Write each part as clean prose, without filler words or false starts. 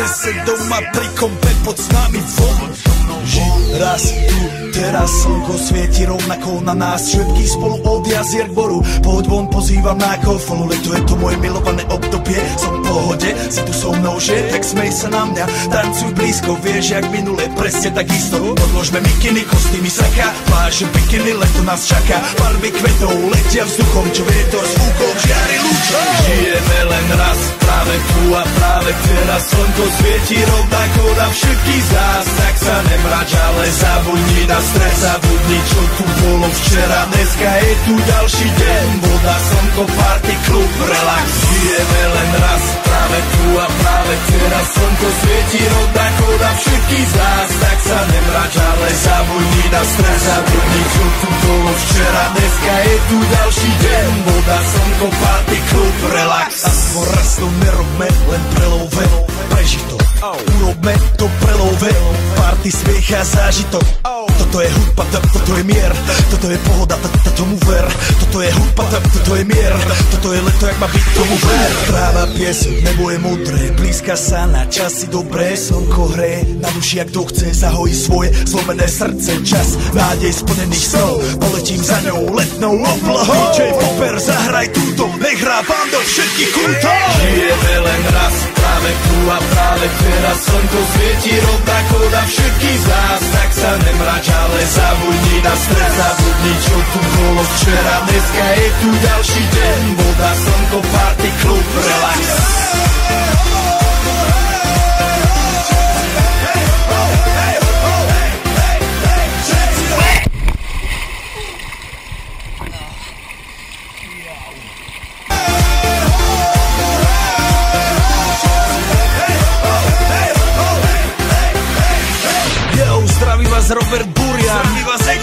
Nese doma pri kompe pod s nami von. Raz tu, teraz slnko svieti rovnako na nás. Všetky spolu od jazier k boru. Poď von, pozývam na kofolu. Leto je to moje milované obdobie. Som v pohode, si tu so mnou, že? Tak smej sa na mňa, tancuj blízko. Vieš, jak minule, presne takisto. Podložme mikiny, kostýmy saka, pláže, bikiny, leto nás čaká. Barvy kvetov letia vzduchom, čo vietor s fúkom žiari lúčom. Žijeme len raz, práve tu a práve teraz. Slnko svieti rovnako na všetkých z nás. Tak sa nemrač, ale zabudni na stres. Zabudni, čo tu bolo včera. Dneska je tu ďalší deň. Voda, slnko, party, klub, relax. Žijeme len raz, práve tu a práve teraz. Slnko svieti rovnako na všetkých z nás. Tak sa nemrač, ale zabudni na stres. Zabudni, čo tu bolo včera. Dneska je tu ďalší deň. Voda, slnko, party, klub, relax. Aspoň raz to nerobme, len prelove. Preži to, urobme to prelove. Party, smiech a zážitok. Toto je hudba, toto je mier. Toto je pohoda, tomu ver. Toto je hudba, toto je mier. Toto je leto, jak má byť, tomu ver. Tráva, piesok, nebo je modré. Blízka sa na časy dobré. Slnko hreje na duši, jak to chce. Zahojí svoje zlomené srdce. Čas nádej splnených snov. Poletím za ňou letnou oblohou. DJ Popper, zahraj túto. Nech hrá vám do všetkých kútov. Žijeme len raz, práve tu a práve teraz. Slnko svieti rovnako na všetkých z nás. Tak sa nemrač, ale zabudni na stres. Zabudni, čo tu bolo včera. Dneska je tu ďalší deň. Voda, slnko, party, klub, relax. Robert Burian,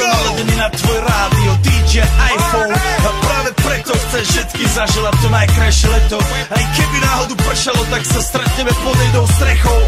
naladený na tvoj rádio, DJ iPhone. A práve preto chceš všetky zaželať to najkrajšie leto. Aj keby náhodu pršalo, tak sa stretneme pod jednou strechou.